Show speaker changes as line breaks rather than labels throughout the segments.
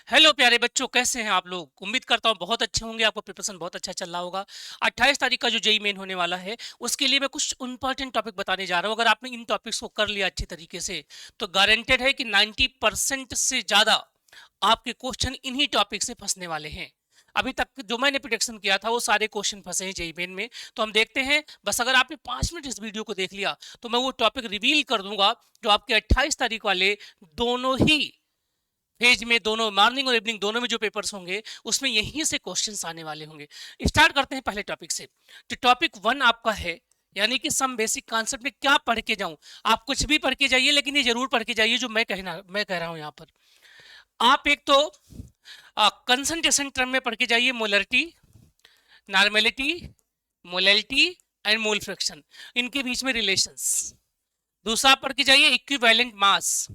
Hello प्यारे बच्चों, कैसे हैं आप लोग। उम्मीद करता हूँ बहुत अच्छे होंगे। आपका प्रिपरेशन बहुत अच्छा चल रहा होगा। 28 तारीख का जो जेई मेन होने वाला है उसके लिए मैं कुछ इंपॉर्टेंट टॉपिक बताने जा रहा हूँ। अगर आपने इन टॉपिक्स को कर लिया अच्छी तरीके से तो गारंटेड है कि 90% से ज्यादा आपके क्वेश्चन इन्हीं टॉपिक से फंसने वाले हैं। अभी तक जो मैंने प्रिडिक्शन किया था वो सारे क्वेश्चन फंसे हैं जेई मेन में। तो हम देखते हैं। बस अगर आपने 5 मिनट इस वीडियो को देख लिया तो मैं वो टॉपिक रिवील कर दूंगा जो आपके 28 तारीख वाले दोनों ही फेज में, दोनों मॉर्निंग और इवनिंग दोनों में जो पेपर्स होंगे उसमें यहीं से क्वेश्चंस आने वाले होंगे। स्टार्ट करते हैं पहले टॉपिक से। तो टॉपिक 1 आपका है, यानी कि सम बेसिक कॉन्सेप्ट में क्या पढ़ के जाऊं। आप कुछ भी पढ़ के जाइए, लेकिन ये जरूर पढ़ के जाइए जो मैं कह रहा हूं यहाँ पर। आप एक तो कंसंट्रेशन टर्म में पढ़ के जाइए, molarity, normality, molality and mole fraction, इनके बीच में रिलेशंस। दूसरा पढ़ के जाइए इक्विवेलेंट मास,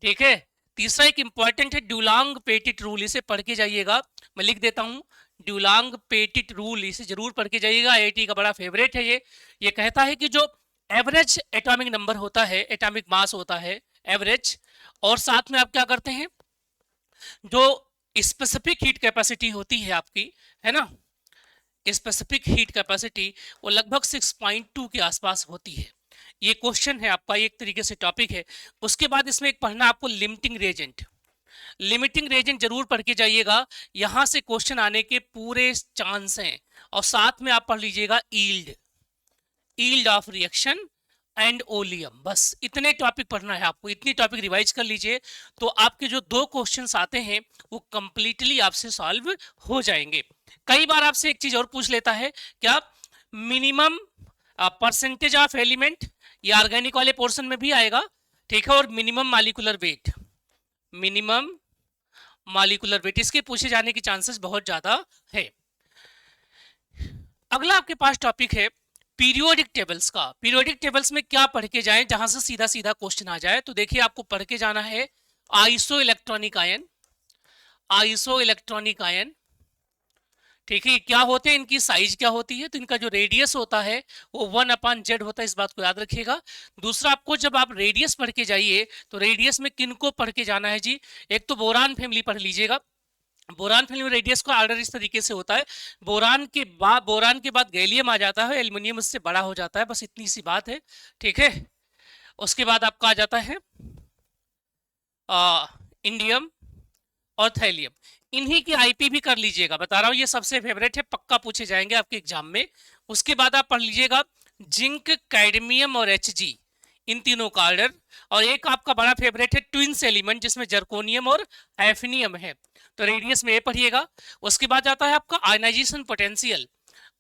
ठीक है। तीसरा एक इंपॉर्टेंट है ड्यूलांग पेटिट रूल, इसे पढ़ के जाइएगा। मैं लिख देता हूं, ड्यूलांग पेटिट रूल, इसे जरूर पढ़ के जाइएगा। आईआईटी का बड़ा फेवरेट है ये कहता है कि जो एवरेज एटॉमिक नंबर होता है, एटॉमिक मास होता है एवरेज, और साथ में आप क्या करते हैं, जो स्पेसिफिक हीट कैपेसिटी होती है आपकी, है ना, स्पेसिफिक हीट कैपेसिटी वो लगभग 6.2 के आसपास होती है। ये क्वेश्चन है आपका, एक तरीके से टॉपिक है। उसके बाद इसमें एक पढ़ना आपको लिमिटिंग रेजेंट। लिमिटिंग रेजेंट जरूर पढ़ के जाइएगा, यहां से क्वेश्चन आने के पूरे चांस हैं। और साथ में आप पढ़ लीजिएगा yield, yield of reaction and oleum. बस इतने टॉपिक पढ़ना है आपको, इतनी टॉपिक रिवाइज कर लीजिए तो आपके जो 2 क्वेश्चंस आते हैं वो कंप्लीटली आपसे सॉल्व हो जाएंगे। कई बार आपसे एक चीज और पूछ लेता है, क्या मिनिमम परसेंटेज ऑफ एलिमेंट, ये ऑर्गेनिक वाले पोर्शन में भी आएगा, ठीक है, और minimum molecular weight, minimum molecular weight, इसके पूछे जाने की चांसेस बहुत ज्यादा है। अगला आपके पास टॉपिक है पीरियोडिक टेबल्स का। पीरियोडिक टेबल्स में क्या पढ़ के जाएं जहां से सीधा सीधा क्वेश्चन आ जाए। तो देखिए आपको पढ़ के जाना है iso electronic ion, iso electronic ion, ठीक है। क्या होते हैं, इनकी साइज क्या होती है, तो इनका जो रेडियस होता है वो 1/z होता है, इस बात को याद रखिएगा। दूसरा, आपको जब आप रेडियस पढ़ के जाइए तो रेडियस में किनको पढ़ के जाना है जी, एक तो बोरान फैमिली पढ़ लीजिएगा। बोरान फैमिली में रेडियस का ऑर्डर इस तरीके से होता है, बोरान के बाद गैलियम आ जाता है, एल्युमिनियम उससे बड़ा हो जाता है, बस इतनी सी बात है, ठीक है। उसके बाद आपका आ जाता है इंडियम और थैलियम। इन्हीं की आईपी भी कर लीजिएगा, बता रहा हूं ये सबसे फेवरेट है, पक्का पूछे जाएंगे आपके एग्जाम में। उसके बाद आप पढ़ लीजिएगा जिंक, कैडमियम और एचजी, इन तीनों का ऑर्डर। और एक आपका बड़ा फेवरेट है ट्विंस एलिमेंट, जिसमें जर्कोनियम और हैफनियम है, तो रेडियस में ये पढ़िएगा। उसके बाद आता है आपका आयनाइजेशन पोटेंशियल।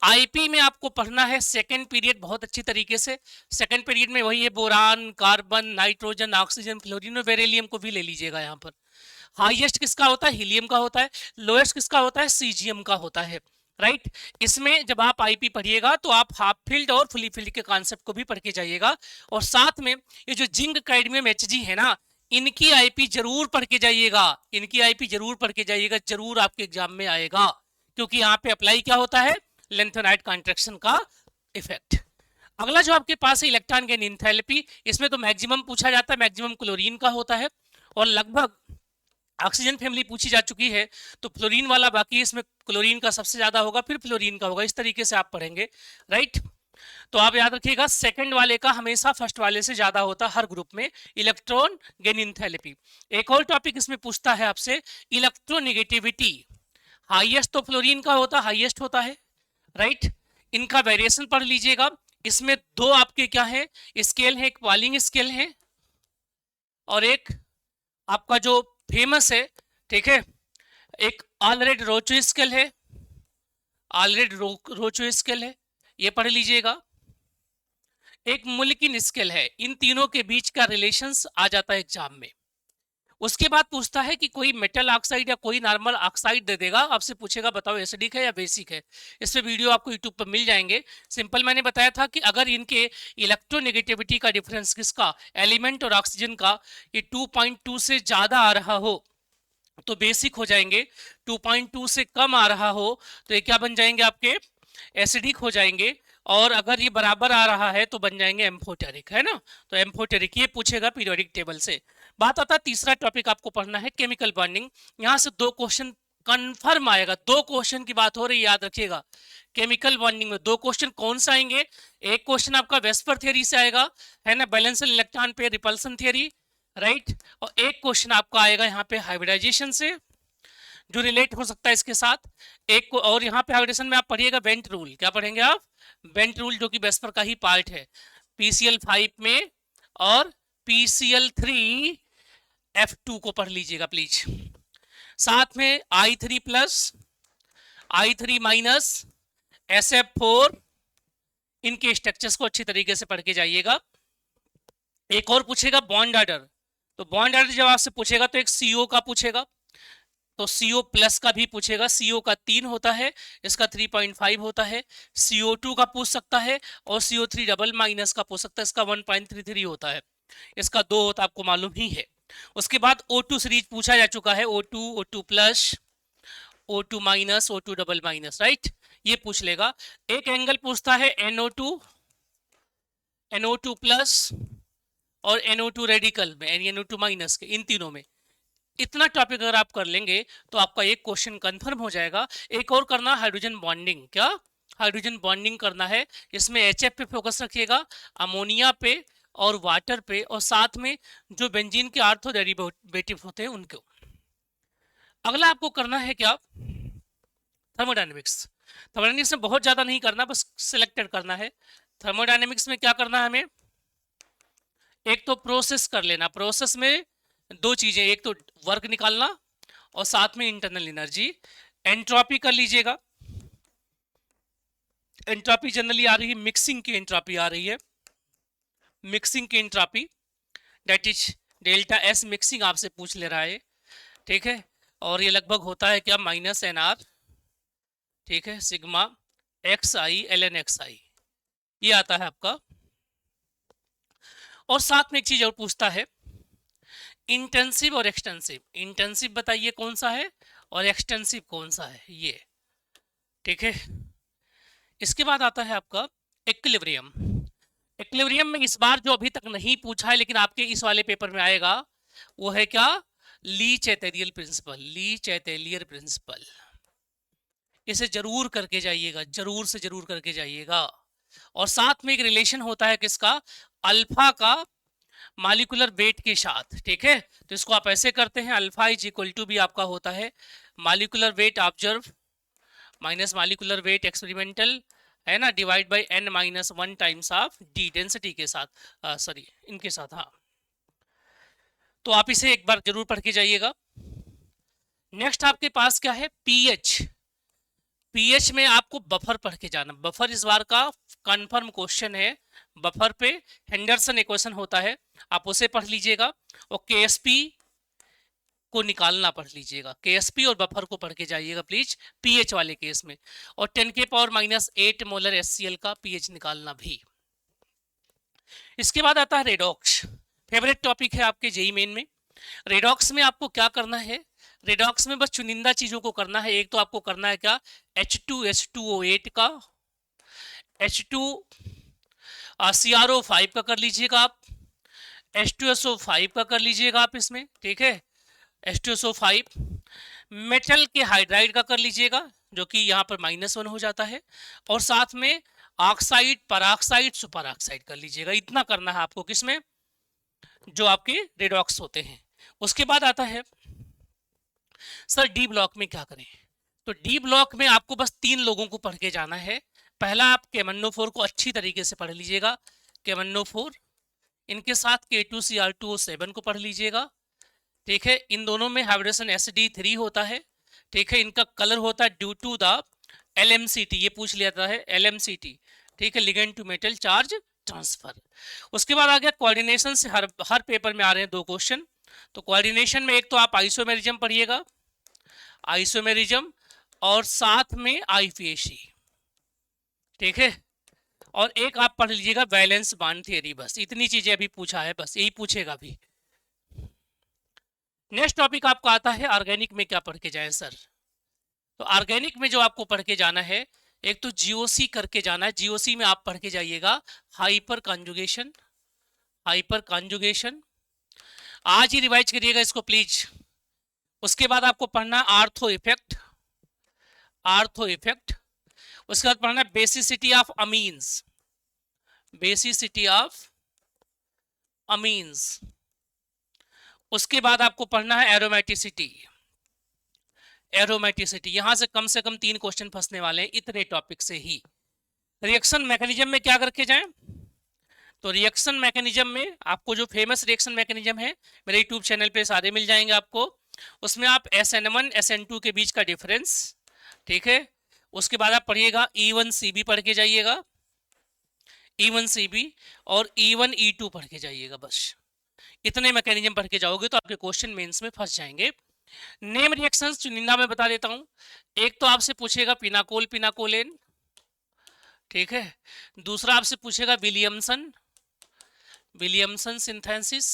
आईपी में आपको पढ़ना है सेकेंड पीरियड बहुत अच्छी तरीके से। सेकेंड पीरियड में वही है boron, carbon, nitrogen, oxygen, fluorine और बेरिलियम को भी ले लीजिएगा यहाँ पर। हाईएस्ट किसका होता है, हीलियम का होता है। लोएस्ट किसका होता है, सीजियम का होता है, राइट। इसमें जब आप आईपी पढ़िएगा तो आप हाफ फील्ड और फुली फील्ड के कॉन्सेप्ट को भी पढ़ के जाइएगा। और साथ में ये जो जिंक, कैडमियम, एचजी है ना, इनकी आईपी जरूर पढ़ के जाइएगा, इनकी आईपी जरूर पढ़ के जाइएगा, जरूर आपके एग्जाम में आएगा, क्योंकि यहाँ पे अप्लाई क्या होता है, लेंथेनाइट कॉन्ट्रैक्शन का इफेक्ट। अगला जो आपके पास है इलेक्ट्रॉन गेन एंथैल्पी, इसमें तो मैक्सिमम पूछा जाता है, मैक्सिमम क्लोरीन का होता है, और लगभग ऑक्सीजन फैमिली पूछी जा चुकी है, तो फ्लोरीन वाला बाकी है, इसमें क्लोरीन का सबसे ज्यादा होगा, फिर फ्लोरीन का होगा, इस तरीके से आप पढ़ेंगे, राइट। तो आप याद रखिएगा सेकंड वाले का हमेशा फर्स्ट वाले से ज्यादा होता है हर ग्रुप में, इलेक्ट्रॉन गेन एंथैल्पी। एक और टॉपिक इसमें पूछता है आपसे इलेक्ट्रोनेगेटिविटी, हाईएस्ट तो फ्लोरीन का होता, हाईएस्ट होता है, राइट। इनका वेरिएशन पढ़ लीजिएगा। इसमें 2 आपके क्या है, स्केल है, एक पॉलिंग स्केल है और एक आपका जो फेमस है, ठीक है, एक ऑलरेड रोचो स्केल है, ऑलरेड रोचो स्केल है, ये पढ़ लीजिएगा। एक मुल्किन स्केल है, इन तीनों के बीच का रिलेशंस आ जाता है एग्जाम में। उसके बाद पूछता है कि कोई मेटल ऑक्साइड या कोई नॉर्मल ऑक्साइड दे देगा, आपसे पूछेगा बताओ एसिडिक है या बेसिक है। इस पे वीडियो आपको यूट्यूब पर मिल जाएंगे। सिंपल मैंने बताया था कि अगर इनके इलेक्ट्रोनेगेटिविटी का डिफरेंस किसका, एलिमेंट और ऑक्सीजन का, ये 2.2 से ज्यादा आ रहा हो तो बेसिक हो जाएंगे, 2.2 से कम आ रहा हो तो ये क्या बन जाएंगे, आपके एसिडिक हो जाएंगे, और अगर ये बराबर आ रहा है तो बन जाएंगे एम्फोटेरिक, है ना। तो एम्फोटेरिक ये पूछेगा पीरियोडिक टेबल से। बात आता है तीसरा टॉपिक आपको पढ़ना है केमिकल बॉन्डिंग। यहां से 2 क्वेश्चन कंफर्म आएगा, 2 क्वेश्चन की बात हो रही है, याद रखिएगा। केमिकल बॉन्डिंग में 2 क्वेश्चन कौन सा आएंगे? एक क्वेश्चन आपका वेस्पर थ्योरी से आएगा, है ना, बैलेंस इलेक्ट्रॉन पे रिपल्सन थ्योरी, राइट। और एक क्वेश्चन आपका आएगा यहाँ पे हाइब्रिडाइजेशन से, जो रिलेट हो सकता है इसके साथ। एक को और यहाँ पे हाइब्रिडेशन में आप पढ़िएगा बेंट रूल। क्या पढ़ेंगे आप? बेंट रूल, जो कि वेस्पर का ही पार्ट है PCl5 में। और PCl3F2 को पढ़ लीजिएगा प्लीज। साथ में I3 plus I3 minus SF4, इनके स्ट्रक्चर्स को अच्छी तरीके से पढ़ के जाइएगा। एक और पूछेगा बॉन्ड ऑर्डर, तो बॉन्ड ऑर्डर जब आपसे पूछेगा तो एक CO का पूछेगा, तो CO प्लस का भी पूछेगा। CO का 3 होता है, इसका 3.5 होता है। CO2 का पूछ सकता है, और CO3 डबल माइनस का पूछ सकता है, इसका 1.33 होता है, इसका 2 होता है, आपको मालूम ही है। उसके बाद O2 सीरीज पूछा जा चुका है, O2, O2 plus, O2 minus, O2 double minus, right, ये पूछ लेगा। एक एंगल पूछता है NO2, NO2 प्लस और NO2 रेडिकल में, NO2 माइनस के, इन तीनों में। इतना टॉपिक अगर आप कर लेंगे तो आपका एक क्वेश्चन कंफर्म हो जाएगा। एक और करना, हाइड्रोजन बॉन्डिंग। क्या? हाइड्रोजन बॉन्डिंग करना है। इसमें HF पे फोकस रखिएगा, अमोनिया पे और वाटर पे, और साथ में जो बेंजीन के आर्थो डेरिवेटिव होते हैं उनको। अगला आपको करना है क्या? थर्मोडायनेमिक्स। थर्मोडायनेमिक्स में बहुत ज्यादा नहीं करना, बस सिलेक्टेड करना है। थर्मोडायनेमिक्स में क्या करना है हमें? एक तो प्रोसेस कर लेना। प्रोसेस में 2 चीजें, एक तो वर्क निकालना और साथ में इंटरनल एनर्जी। एंट्रोपी कर लीजिएगा। एंट्रोपी जनरली आ रही है, मिक्सिंग की एंट्रोपी आ रही है, मिक्सिंग की entropy, that is delta S mixing आपसे पूछ ले रहा है, ठीक है। और ये लगभग होता है क्या? -NR, ठीक है, सिग्मा XI ln XI, ये आता है आपका। और साथ में एक चीज और पूछता है, इंटेंसिव और एक्सटेंसिव। इंटेंसिव बताइए कौन सा है और एक्सटेंसिव कौन सा है, ये, ठीक है। इसके बाद आता है आपका इक्विलिब्रियम। इक्विलिब्रियम में इस बार जो अभी तक नहीं पूछा है लेकिन आपके इस वाले पेपर में आएगा, वो है क्या? ली चैटेरियल प्रिंसिपल। ली चैटेरियल प्रिंसिपल, इसे जरूर करके जाइएगा, जरूर से जरूर करके जाइएगा। और साथ में एक रिलेशन होता है किसका? अल्फा का मॉलिक्यूलर वेट के साथ, ठीक है। तो इसको आप ऐसे करते हैं, अल्फा इज इक्वल टू भी आपका होता है molecular weight observe minus molecular weight experimental, है ना, divide by n-1 times of d, density के साथ, सॉरी इनके साथ, हाँ। तो आप इसे एक बार जरूर पढ़ के जाइएगा। नेक्स्ट आपके पास क्या है? पीएच। पीएच में आपको बफर पढ़ के जाना। बफर इस बार का कंफर्म क्वेश्चन है। बफर पे हेंडरसन इक्वेशन होता है, आप उसे पढ़ लीजिएगा। और केएसपी को निकालना पढ़ लीजिएगा। केएसपी और बफर को पढ़ के जाइएगा प्लीज, पीएच वाले केस में। और 10⁻⁸ मोलर HCl का पीएच निकालना भी। इसके बाद आता है रेडॉक्स। फेवरेट टॉपिक है आपके जेई मेन में। रेडॉक्स में आपको क्या करना है? रेडॉक्स में बस चुनिंदा चीजों को करना है। एक तो आपको करना है क्या? H2H2O8 का, CrO5 का कर लीजिएगा आप, H2SO5 का कर लीजिएगा आप इसमें, ठीक है, H2SO5। मेटल के हाइड्राइड का कर लीजिएगा, जो कि यहाँ पर -1 हो जाता है। और साथ में ऑक्साइड, पराक्साइड, सुपर ऑक्साइड कर लीजिएगा। इतना करना है आपको किसमें? जो आपके रेडॉक्स होते हैं। उसके बाद आता है सर डी ब्लॉक में क्या करें? तो डी ब्लॉक में आपको बस 3 लोगों को पढ़ के जाना है। पहला आप KMnO4 को अच्छी तरीके से पढ़ लीजिएगा, KMnO4। इनके साथ K2Cr2O7 को पढ़ लीजिएगा, ठीक है। इन दोनों में हाइब्रिडेशन SD3 होता है, ठीक है। इनका कलर होता है ड्यू टू द LMCT, ये पूछ लिया था है LMCT, ठीक है, ligand to metal charge transfer. उसके बाद आ गया कोऑर्डिनेशन से हर पेपर में आ रहे हैं 2 क्वेश्चन। तो कोऑर्डिनेशन में एक तो आप आइसोमेरिज्म पढ़िएगा, आइसोमेरिज्म, और साथ में IUPAC, ठीक है। और एक आप पढ़ लीजिएगा वैलेंस बॉन्ड थ्योरी। बस इतनी चीजें अभी पूछा है, बस यही पूछेगा अभी। नेक्स्ट टॉपिक आपको आता है ऑर्गेनिक में क्या पढ़ के जाए सर? तो ऑर्गेनिक में जो आपको पढ़ के जाना है, एक तो GOC करके जाना है। GOC में आप पढ़ के जाइएगा हाइपर कॉन्जुगेशन, हाइपर कॉन्जुगेशन। आज ही रिवाइज करिएगा इसको प्लीज। उसके बाद आपको पढ़ना आर्थो इफेक्ट, आर्थो इफेक्ट। उसके बाद पढ़ना basicity of amines, basicity of amines. उसके बाद आपको पढ़ना है एरोमेटिसिटी, एरोमेटिसिटी। यहां से कम 3 क्वेश्चन फंसने वाले हैं इतने टॉपिक से ही। रिएक्शन मैकेनिज्म में क्या करके जाएं, तो रिएक्शन मैकेनिज्म में आपको जो फेमस रिएक्शन मैकेनिज्म है मेरे यूट्यूब चैनल पे सारे मिल जाएंगे आपको। उसमें आप SN1 SN2 के बीच का डिफरेंस, ठीक है। उसके बाद आप पढ़िएगा E1CB पढ़ के जाइएगा, E1CB और E1E2 पढ़ के जाइएगा। बस इतने मैकेनिज्म पढ़ के जाओगे तो आपके क्वेश्चन मेंस में फंस जाएंगे। नेम रिएक्शंस चुनिंदा में बता देता हूं। एक तो आपसे पूछेगा पिनाकोल पिनाकोलेन, ठीक है। दूसरा आपसे पूछेगा विलियमसन, विलियमसन सिंथेसिस।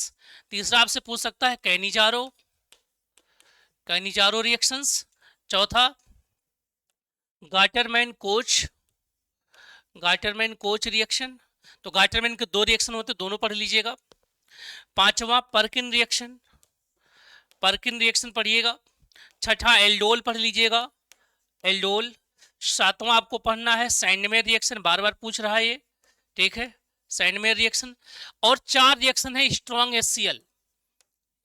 तीसरा आपसे पूछ सकता है कैनिजारो, कैनिजारो रिएक्शंस। चौथा Gattermann coach, Gattermann coach reaction. तो गाटरमैन के 2 रिएक्शन होते, दोनों पढ़ लीजिएगा। पांचवा पर्किन रिएक्शन, पर्किन रिएक्शन पढ़िएगा। छठा एल्डोल पढ़ लीजिएगा, एल्डोल। सातवां आपको पढ़ना है सैंडमेयर रिएक्शन, बार बार पूछ रहा है ये, ठीक है, सैंडमेयर रिएक्शन। और 4 रिएक्शन है स्ट्रॉन्ग HCl।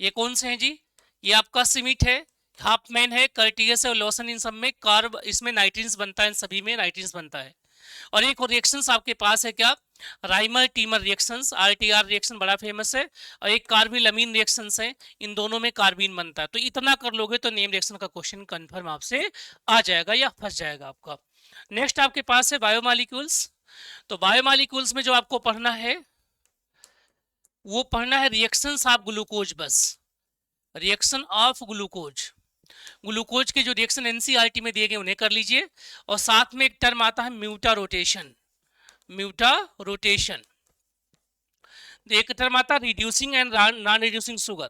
ये कौन से हैं जी, ये आपका सिमिट है, हाफमैन है, कर्टियस है और लॉसन। इन सब में कार्ब, इसमें नाइट्रिन्स बनता है, इन सभी में नाइट्रिन्स बनता है। और एक और रिएक्शंस आपके पास है क्या, Rymer teamer reactions, RTR reaction बड़ा फेमस है। और एक कार्बिलमीन रिएक्शंस है, इन दोनों में कार्बिन बनता है। तो इतना कर लोगे तो नेम रिएक्शन का क्वेश्चन कंफर्म आपसे आ जाएगा या फंस जाएगा आपका। नेक्स्ट आपके पास है बायोमॉलिक्यूल्स। तो बायोमॉलिक्यूल्स में जो आपको पढ़ना है वो पढ़ना है रिएक्शंस ऑफ ग्लूकोज, बस रिएक्शन ऑफ ग्लूकोज। ग्लूकोज के जो रिएक्शन NCERT में दिए गए उन्हें कर लीजिए। और साथ में एक टर्म आता है म्यूटा रोटेशन, म्यूटा रोटेशन। एक टर्म आता है reducing and non reducing sugar.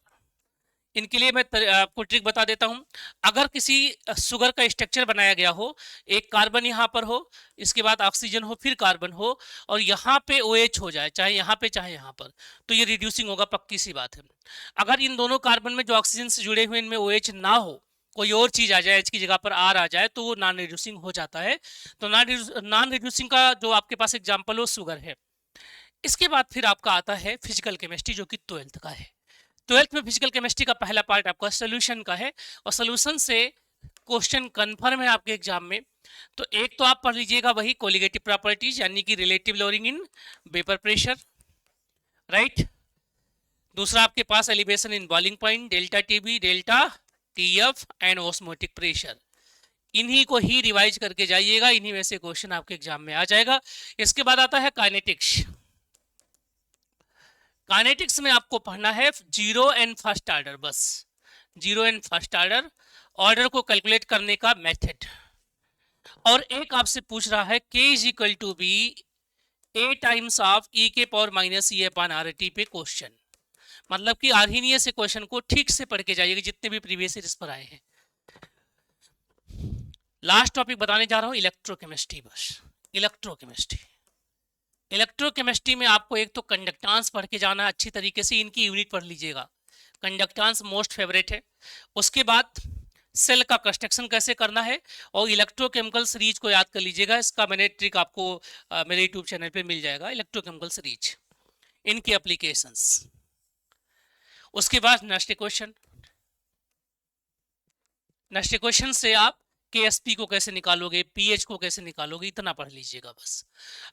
इनके लिए मैं आपको ट्रिक बता देता हूं। अगर किसी शुगर का स्ट्रक्चर बनाया गया हो, एक कार्बन यहां पर हो, इसके बाद ऑक्सीजन हो, फिर कार्बन हो, और यहां पे OH हो जाए, चाहे यहां पे चाहे यहां पर, तो ये रिड्यूसिंग होगा, पक्की सी बात है। अगर इन दोनों कार्बन में जो ऑक्सीजन से जुड़े हुए इनमें OH ना हो, कोई और चीज आ जाए, H की जगह पर R आ जाए, तो वो नॉन रिड्यूसिंग हो जाता है। तो नॉन रिड्यूसिंग का जो आपके पास एग्जाम्पल हो शुगर है। इसके बाद फिर आपका आता है फिजिकल केमिस्ट्री, जो कि 12th का है। 12th में फिजिकल केमिस्ट्री का पहला पार्ट आपका सोल्यूशन का है, और सोल्यूशन से क्वेश्चन कंफर्म है आपके एग्जाम में। तो एक तो आप पढ़ लीजिएगा वही कोलिगेटिव प्रॉपर्टीज, यानी कि relative lowering in vapour pressure, right. दूसरा आपके पास elevation in boiling point, delta TB, delta TF and osmotic pressure. इन्हीं को ही रिवाइज करके जाइएगा, इन्हीं में से क्वेश्चन आपके एग्जाम में आ जाएगा। इसके बाद आता है काइनेटिक्स। काइनेटिक्स में आपको पढ़ना है 0 एंड फर्स्ट ऑर्डर, बस 0 एंड फर्स्ट ऑर्डर, ऑर्डर को कैलकुलेट करने का मेथड। और एक आपसे पूछ रहा है K is equal to be A times of E के power minus E upon RT पे क्वेश्चन। मतलब कि आर्हीनीय से क्वेश्चन को ठीक से पढ़ के जाइएगा, जितने भी प्रीवियस ईयर इस पर आए हैं। लास्ट टॉपिक बताने जा रहा हूं इलेक्ट्रोकेमिस्ट्री, बस इलेक्ट्रोकेमिस्ट्री। इलेक्ट्रोकेमिस्ट्री में आपको एक तो कंडक्टेंस पढ़ के जाना है अच्छी तरीके से, इनकी यूनिट पढ़ लीजिएगा, कंडक्टेंस मोस्ट फेवरेट है। उसके बाद सेल का कंस्ट्रक्शन कैसे करना है, और इलेक्ट्रोकेमिकल सीरीज को याद कर लीजिएगा। इसका मैंने ट्रिक आपको मेरे यूट्यूब चैनल पे मिल जाएगा, इलेक्ट्रोकेमिकल सीरीज, इनकी एप्लीकेशंस। उसके बाद नेक्स्ट क्वेश्चन, नेक्स्ट क्वेश्चन से आप KSP को कैसे निकालोगे, pH को कैसे निकालोगे, इतना पढ़ लीजिएगा बस।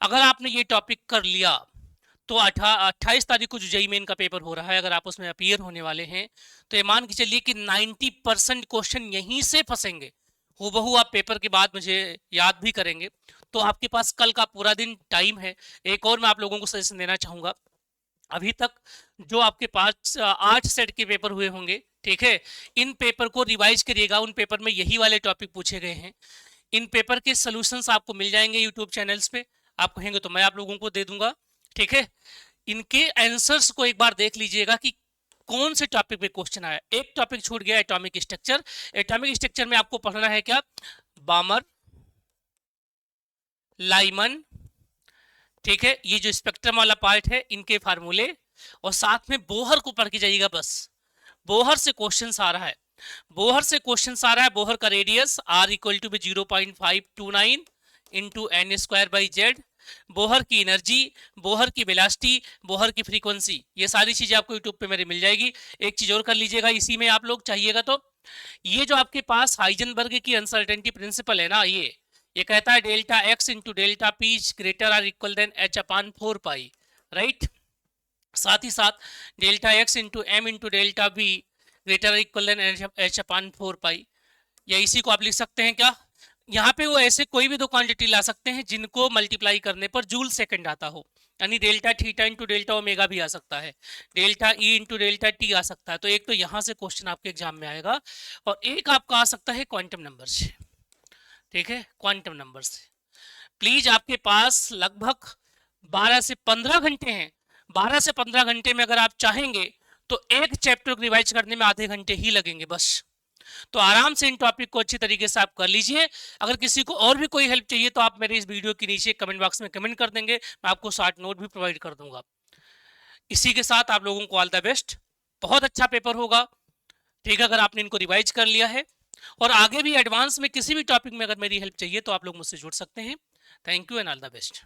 अगर आपने ये टॉपिक कर लिया तो 28 तारीख को जो JEE मेन का पेपर हो रहा है, अगर आप उसमें अपीयर होने वाले हैं तो ये मान के चलिए कि 90% क्वेश्चन यहीं से फंसेंगे। हूबहू आप पेपर के बाद मुझे याद भी करेंगे। तो आपके पास कल का पूरा दिन टाइम है। एक और मैं आप लोगों को सजेशन देना चाहूंगा, अभी तक जो आपके पास 8 सेट के पेपर हुए होंगे, ठीक है, इन पेपर को रिवाइज करिएगा। उन पेपर में यही वाले टॉपिक पूछे गए हैं। इन पेपर के सॉल्यूशंस आपको मिल जाएंगे यूट्यूब चैनल्स पे, आप कहेंगे तो मैं आप लोगों को दे दूंगा, ठीक है। इनके आंसर्स को एक बार देख लीजिएगा कि कौन से टॉपिक पे क्वेश्चन आया। एक टॉपिक छूट गया, एटॉमिक स्ट्रक्चर। एटॉमिक स्ट्रक्चर में आपको पढ़ना है क्या, बामर, लाइमन, ठीक है, ये जो स्पेक्ट्रम वाला पार्ट है, इनके फार्मूले, और साथ में बोहर को पढ़ के जाइएगा बस। बोहर से क्वेश्चन आ रहा है, बोहर से क्वेश्चन आ रहा है, बोहर का radius r equal to 0.529 into n square by z, Bohr की एनर्जी, बोहर की वेलोसिटी, बोहर की फ्रीक्वेंसी, ये सारी चीजें आपको यूट्यूब पे मेरी मिल जाएगी। एक चीज और कर लीजिएगा इसी में आप लोग चाहिएगा तो, ये जो आपके पास हाइजेनबर्ग की अनसर्टेनिटी प्रिंसिपल है ना, ये कहता है delta x into delta p greater or equal than h upon 4 pi, right. साथ ही साथ delta x into m into delta b greater equal than h upon 4 pi, या इसी को आप लिख सकते हैं क्या, यहाँ पे वो ऐसे कोई भी दो क्वांटिटी ला सकते हैं जिनको मल्टीप्लाई करने पर जूल सेकंड आता हो, यानी delta theta into delta omega भी आ सकता है, delta e into delta t आ सकता है। तो एक तो यहाँ से क्वेश्चन आपके एग्जाम में आएगा, और एक आपका आ सकता है क्वांटम नंबर से, ठीक है, क्वांटम नंबर से। प्लीज आपके पास लगभग 12 से 15 घंटे हैं, 12 से 15 घंटे में अगर आप चाहेंगे तो एक चैप्टर को रिवाइज करने में आधे घंटे ही लगेंगे बस। तो आराम से इन टॉपिक को अच्छी तरीके से आप कर लीजिए। अगर किसी को और भी कोई हेल्प चाहिए तो आप मेरे इस वीडियो के नीचे कमेंट बॉक्स में कमेंट कर देंगे, मैं आपको शॉर्ट नोट भी प्रोवाइड कर दूंगा। इसी के साथ आप लोगों को ऑल द बेस्ट, बहुत अच्छा पेपर होगा, ठीक है, अगर आपने इनको रिवाइज कर लिया है। और आगे भी एडवांस में किसी भी टॉपिक में अगर मेरी हेल्प चाहिए तो आप लोग मुझसे जुड़ सकते हैं। Thank you and all the best.